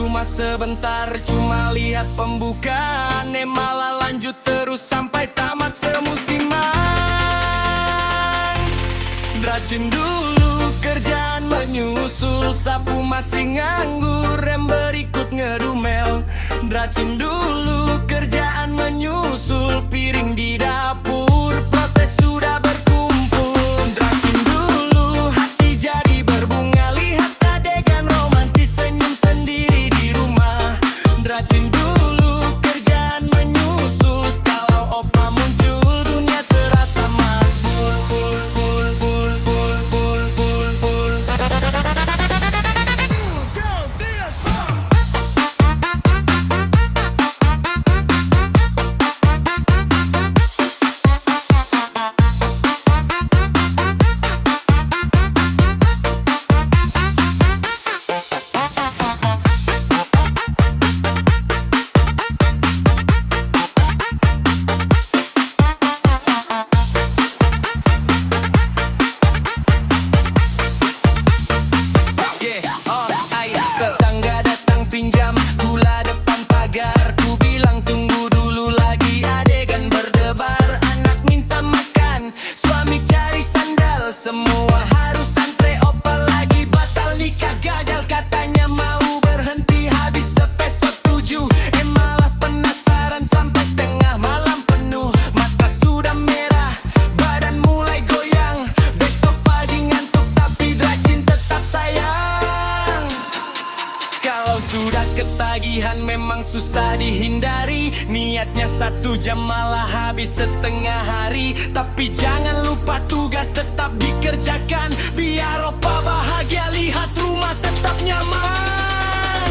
rumah sebentar, cuma lihat pembukaan, malah lanjut terus sampai tamat semusiman. Rajin dulu kerjaan menyusul, sapu masih nganggur, rem berikut ngedumel. Rajin dulu kerjaan menyusul, piring di dapur, protes sudah berkumpul. Rajin dulu hati jadi berbunga, lihat adegan romantis senyum sendiri di rumah. Rajin dulu kerjaan menyusul, kalau opa muncul dunia serasa makbul. Tetangga datang pinjam gula depan pagar, ku bilang tunggu dulu lagi, adegan berdebar. Anak minta makan, suami cari sandal, semua harus antre, opa lagi batal nikah gagal, katanya mau berhenti habis sepeso 7. Malah penasaran sampai tengah malam penuh, mata sudah merah, badan mulai goyang. Besok pagi ngantuk tapi rajin tetap sayang. Kalau sudah ketagihan memang susah dihindari, niatnya 1 jam malah habis setengah hari. Tapi jangan lupa tugas tetap dikerjakan, biar opa bahagia lihat rumah tetap nyaman.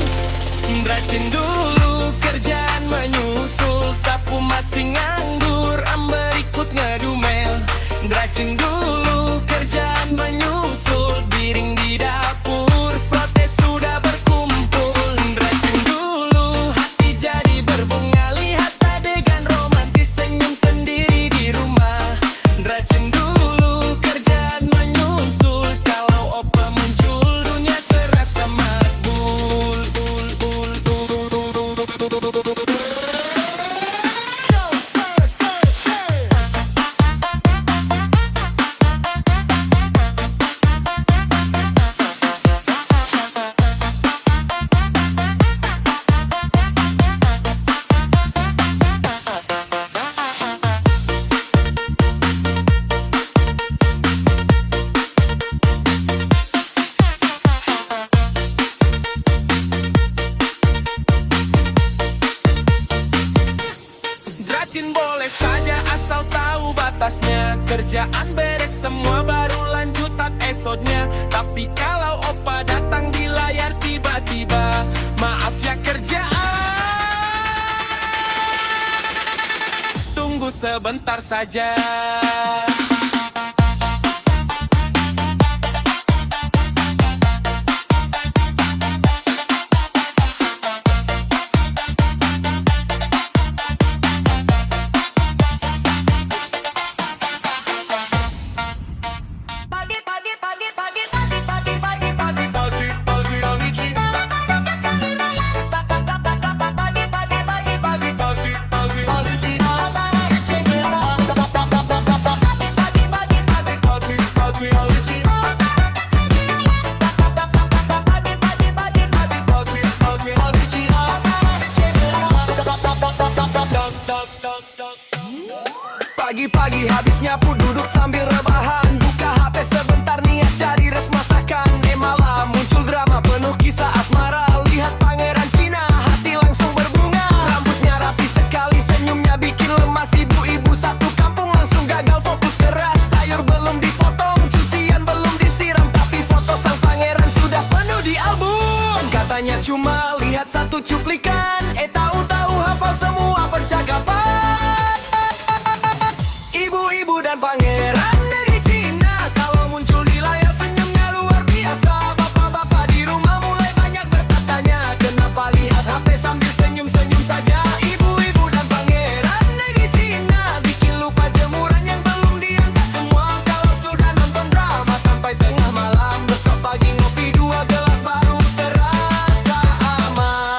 Rajin dulu kerjaan menyusul, sapu masih nganggur, berikut ngedumel. Rajin dulu kerjaan menyusul, piring di dapur, protes sudah berkumpul. Rajin dulu hati jadi berbunga, lihat adegan romantis senyum sendiri di rumah. Rajin dulu kerjaan menyusul, kalau opa muncul dunia serasa makbul. Rajin boleh saja asal tahu batasnya, kerjaan beres semua baru lanjut tak esoknya. Tapi kalau opa datang di layar tiba-tiba, maaf ya kerjaan, tunggu sebentar saja. Pagi-pagi habis nyapu duduk sambil rebahan, buka HP sebentar niat cari res masakan. Malah muncul drama penuh kisah asmara, lihat pangeran Cina hati langsung berbunga. Rambutnya rapi sekali, senyumnya bikin lemas, ibu-ibu satu kampung langsung gagal fokus keras. Sayur belum dipotong, cucian belum disiram, tapi foto sang pangeran sudah penuh di album. Katanya cuma lihat 1 cuplikan, tahu-tahu hafal semua percakapan. Ibu-ibu dan pangeran negeri Cina, kalau muncul di layar senyumnya luar biasa. Bapak-bapak di rumah mulai banyak bertanya, kenapa lihat HP sambil senyum-senyum saja. Ibu-ibu dan pangeran negeri Cina bikin lupa jemuran yang belum diangkat semua. Kalau sudah nonton drama sampai tengah malam, besok pagi ngopi 2 gelas baru terasa aman.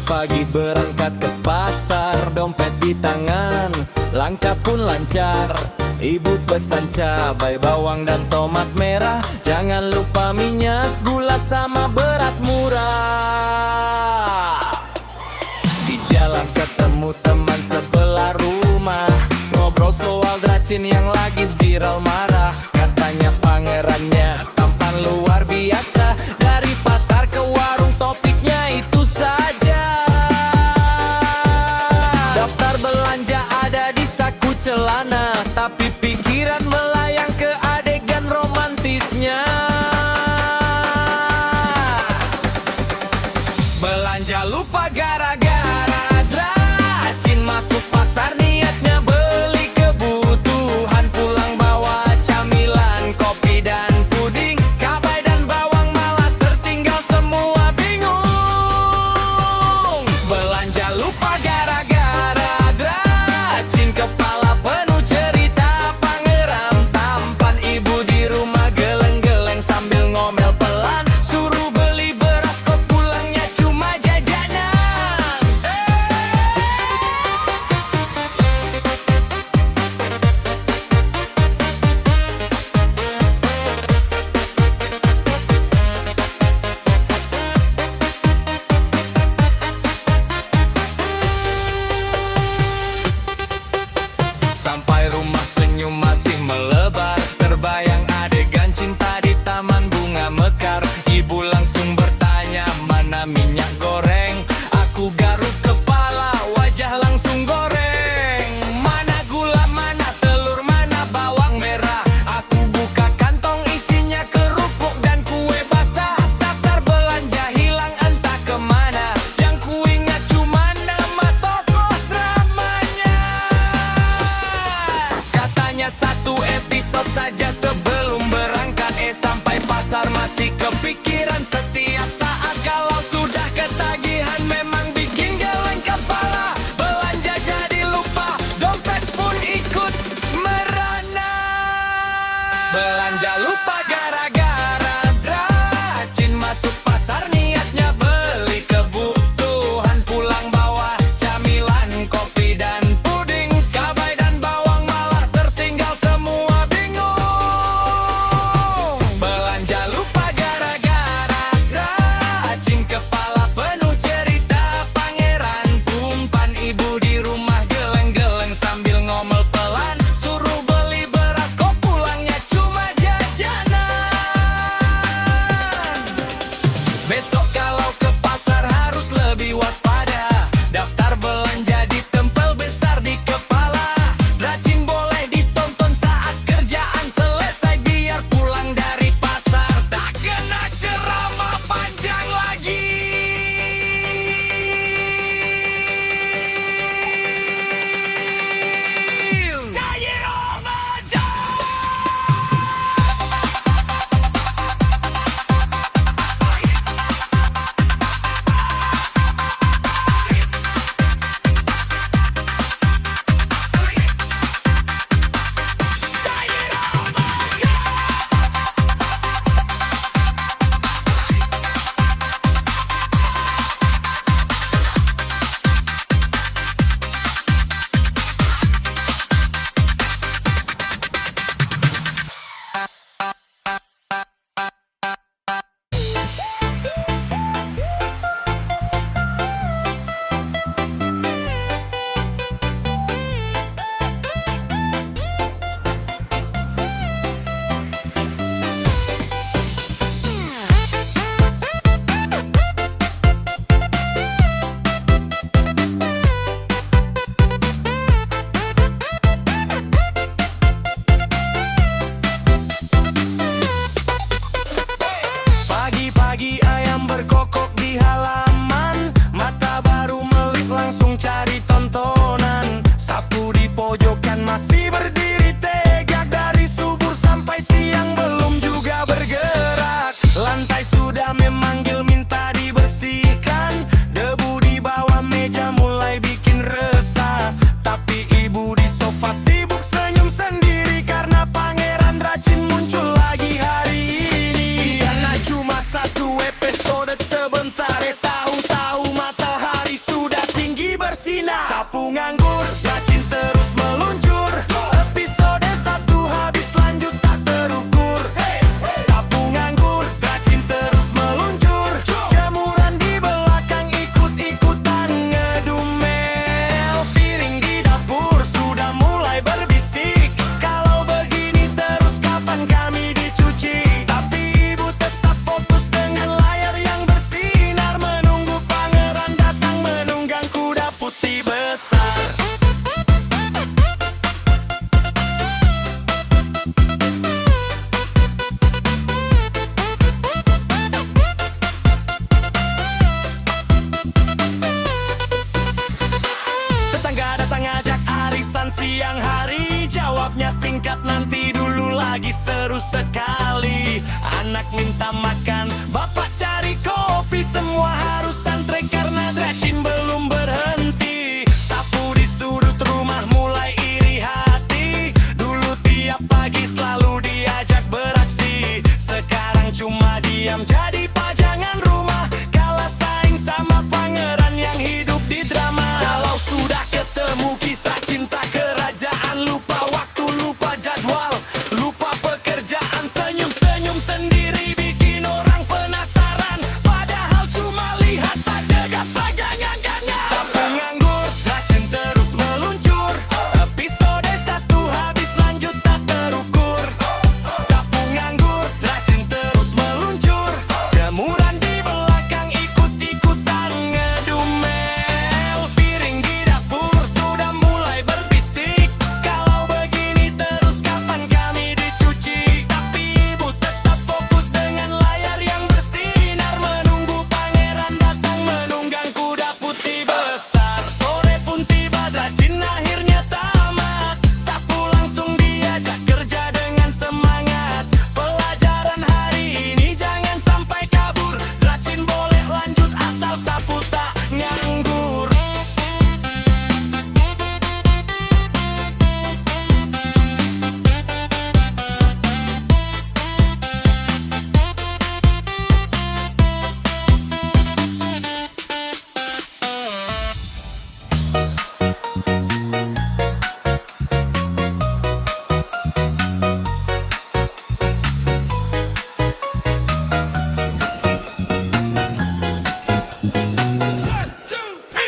Pagi berangkat ke pasar, dompet di tangan, langkah pun lancar. Ibu pesan cabai, bawang dan tomat merah. Jangan lupa minyak, gula sama beras murah. Di jalan ketemu teman sebelah rumah, ngobrol soal Dracin yang lagi viral marah. Katanya pangerannya tampan luar biasa. Dari pasar ke warung topiknya itu saja. Daftar belanja ada di saku celana, tapi pikiran melayang ke adegan romantisnya. Belanja lupa gara-gara Dracin. Masuk pasar niatnya beli kebutuhan, pulang bawa camilan, kopi dan puding. Cabai dan bawang malah tertinggal semua, bingung. Belanja lupa gara-gara Dracin. Kepala penuh cerita, pangeran tampan, ibu di rumah geleng-geleng sambil ngomel pelan. Suruh beli beras kok pulangnya cuma jajanan. Sampai rumah senyum masih melebar, terbayang adegan cinta di taman bunga mekar. Ibu langsung bertanya, mana minyak goreng? Aku garuk kepala, wajah langsung goreng. Mana gula, mana telur, mana bawang merah? Aku buka kantong isinya kerupuk dan kue basah. Daftar belanja hilang entah kemana, yang kuingat cuma nama tokoh dramanya. Katanya satu episode saja sebelum berangkat. Sampai pasar masih kepikiran setiap saat. Kalau sudah ketagihan memang bikin geleng kepala. Belanja jadi lupa, dompet pun ikut merana. Belanja lupa gara-gara Dracin. Masuk pasar niatnya beli kebutuhan, pulang bawa camilan, kopi dan puding. Cabai dan bawang malah tertinggal semua, bingung. Belanja lupa gara-gara Dracin. Kepala penuh cerita, pangeran tampan, ibu di rumah geleng-geleng sambil ngomel pelan. Suruh beli beras kok pulangnya cuma jajanan. Besok kalau ke pasar harus lebih waspada. Daftar belanja ditempel besar di kepala. Dracin boleh ditonton saat kerjaan selesai, biar pulang dari pasar tak kena ceramah panjang lagi. Jadi remaja. Pagi-pagi ayam berkokok di halaman, mata baru melek langsung cari tontonan. Sapu di pojokan masih berdiri tegak, dari subuh sampai siang belum juga bergerak. Lantai sudah memanggil minta dibersihkan, debu di bawah meja mulai bikin resah. Tapi ibu di sofa sibuk senyum sendiri karena pangeran Dracin muncul lagi hari ini. Karena cuma satu episode sebentar, tahu-tahu matahari seru sekali. Anak minta makan, bapak cari kopi. Semua harus santai karena Dracin belum berhenti. Sapu di sudut rumah mulai iri hati. Dulu tiap pagi selalu diajak beraksi. Sekarang cuma diam jadi pajangan rumah. Kalah saing sama pangeran yang hidup di drama. Kalau sudah ketemu kisah cinta kerajaan, lupa waktu, lupa jadwal, lupa pekerjaan, senyum-senyum sendiri bikin orang penasaran. Padahal cuma lihat pada gas pajangan-gangan. Sapu nganggur, Dracin terus meluncur. Episode 1 habis lanjut tak terukur. Sapu nganggur, Dracin terus meluncur. Jemuran di belakang ikut-ikutan ngedumel. Piring di dapur sudah mulai berbisik. Kalau begini terus kapan kami dicuci? Tapi ibu tetap fokus dengan layar yang bersinar. Menunggu pangeran datang menunggang kuda putih besar. Sore pun tiba, Dracin akhirnya tamat. Sapu langsung diajak kerja dengan semangat. Pelajaran hari ini jangan sampai kabur. Dracin boleh lanjut asal sapu tak nganggur.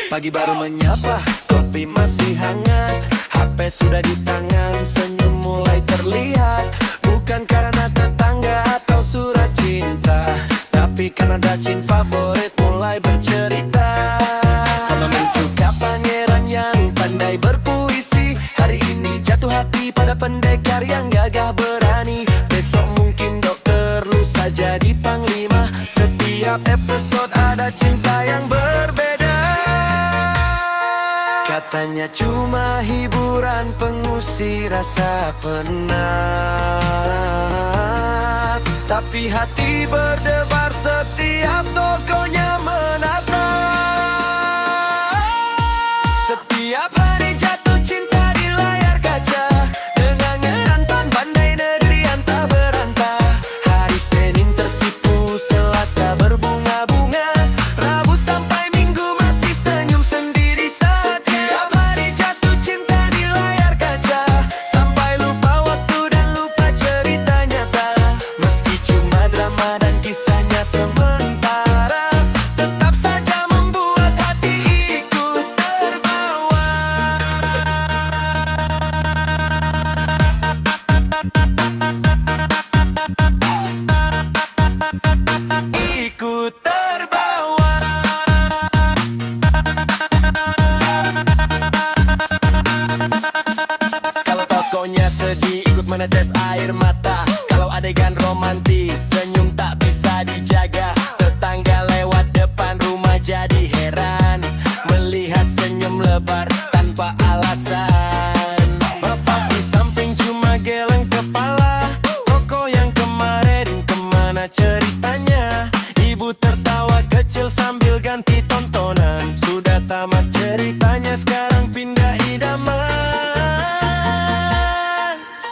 Pagi baru menyapa, kopi masih hangat, HP sudah di tangan, senyum mulai terlihat. Bukan karena tetangga atau surat cinta, tapi karena Dracin favorit mulai bercerita. Paman suka pangeran yang pandai berpuisi. Hari ini jatuh hati pada pendekar yang gagah berani. Besok mungkin dokter, lusa jadi panglima. Setiap episode ada cinta yang berbeda. Katanya cuma hiburan pengusir rasa penat, tapi hati berdebar setiap tokonya menatap. Setiap hari jatuh cinta di layar kaca, dengan ngerantan pandai negeri antah berantah. Hari Senin tersipu, Selasa berbunga-bunga, Rabu sampai Minggu masih senyum sendiri saja. Setiap hari jatuh cinta di layar kaca, sampai lupa waktu dan lupa cerita nyata. Meski cuma drama dan kisahnya sementara, tetap saja membuat hati ikut terbawa. Ikut terbawa. Kalau tokonya sedih ikut menetes air mata. Kalau adegan romantis senyum tak bisa dijaga. Tetangga lewat depan rumah jadi heran melihat senyum lebar tanpa alasan. Bapak di samping cuma geleng kepala. Toko yang kemarin kemana ceritanya? Ibu tertawa kecil sambil ganti tontonan. Sudah tamat ceritanya, sekarang pindah idaman.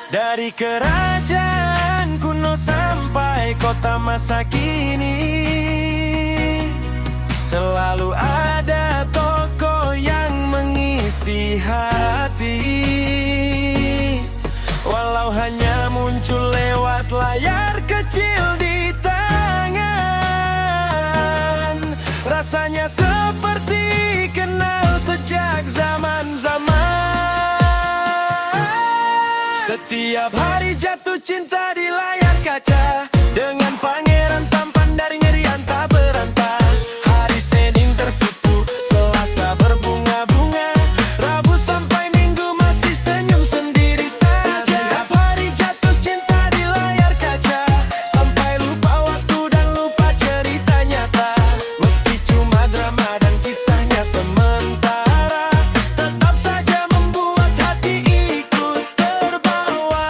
Dari kerajaan kuno sampai kota masa kini, selalu ada toko yang mengisi hati. Walau hanya muncul lewat layar kecil di tangan, rasanya seperti kenal sejak zaman-zaman. Setiap hari jatuh cinta di layar kaca, dengan pangeran tampan dari ngerian tak berantah. Hari Senin tersipu, Selasa berbunga-bunga, Rabu sampai Minggu masih senyum sendiri saja. Setiap hari jatuh cinta di layar kaca, sampai lupa waktu dan lupa cerita nyata. Meski cuma drama dan kisahnya sementara, tetap saja membuat hati ikut terbawa.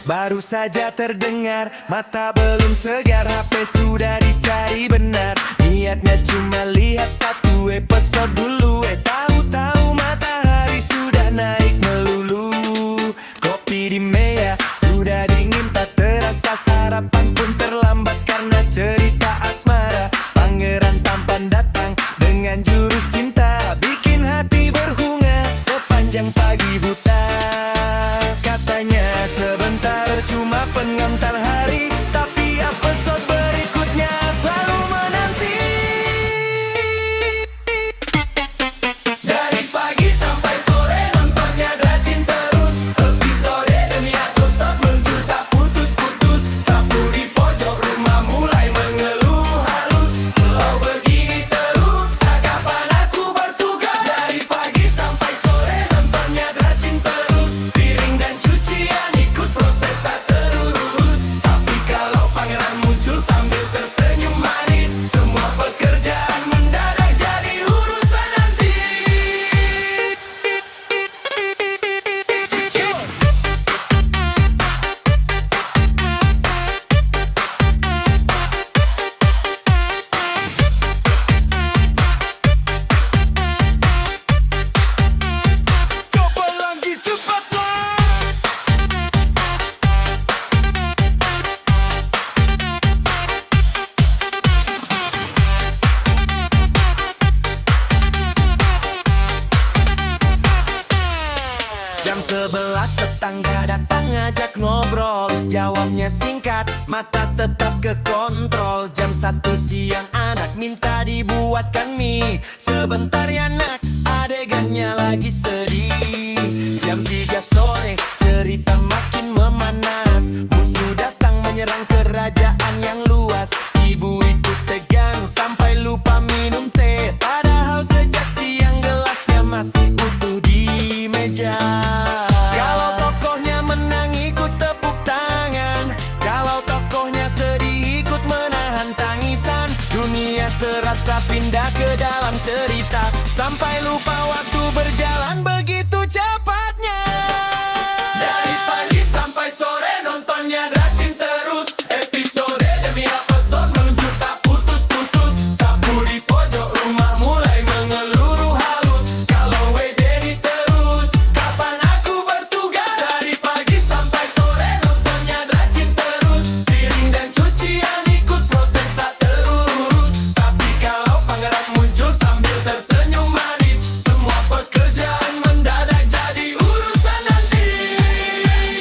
baru saja terdengar. Mata belum segar, HP sudah dicari benar. Niatnya cuma lihat satu episode dulu. Tahu-tahu matahari sudah naik melulu. Kopi di meja sudah dingin, tak terasa sarapan pun terlambat karena cerita asmara. Pangeran tampan datang dengan jurus cinta, bikin hati berbunga sepanjang pagi buta. Katanya sebentar cuma pengantar hari, tapi episode berikutnya selalu menanti. Dari pagi sampai sore nontonnya rajin terus. Episode demi episode muncul tak putus-putus. Sapu di pojok rumah mulai mengeluh halus. Kalau begini terus, kapan aku bertugas? Dari pagi sampai sore nontonnya rajin terus. Piring dan cucian ikut protes tak terurus. Tapi kalau pangeran muncul sambil tersenyum manis, semua pekerjaan mendadak jadi urusan nanti. Coba lagi cepatlah. Jam 11 tetangga datang ngajak ngobrol. Jawabnya singkat, mata tetap ke kontrol. Jam 1 siang anak minta dibuatkan mie. Sebentar ya nak, adegannya lagi sedih. Jam 3 sore cerita makin memanas. Musuh datang menyerang kerajaan yang luas. Ibu itu tegang sampai lupa minum teh. Padahal sejak siang gelasnya masih utuh di meja. Kalau tokohnya menang ikut tepuk tangan, kalau tokohnya sedih ikut menahan tangisan. Dunia serasa pindah ke dalam cerita, sampai lupa waktu berjalan begitu cepatnya. Dari pagi sampai sore nontonnya rajin terus. Episode demi episode muncul tak putus-putus. Sapu di pojok rumah mulai mengeluh halus. Kalau WD terus, kapan aku bertugas? Dari pagi sampai sore nontonnya rajin terus. Piring dan cucian ikut protes tak terurus. Tapi kalau pangeran muncul sambil tersenyum manis, semua pekerjaan mendadak jadi urusan nanti.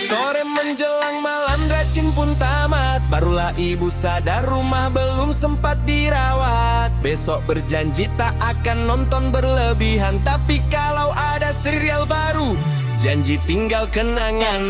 Sore menjelang malam rajin pun tamat. Barulah ibu sadar rumah belum sempat dirawat. Besok berjanji tak akan nonton berlebihan. Tapi kalau ada serial baru, janji tinggal kenangan.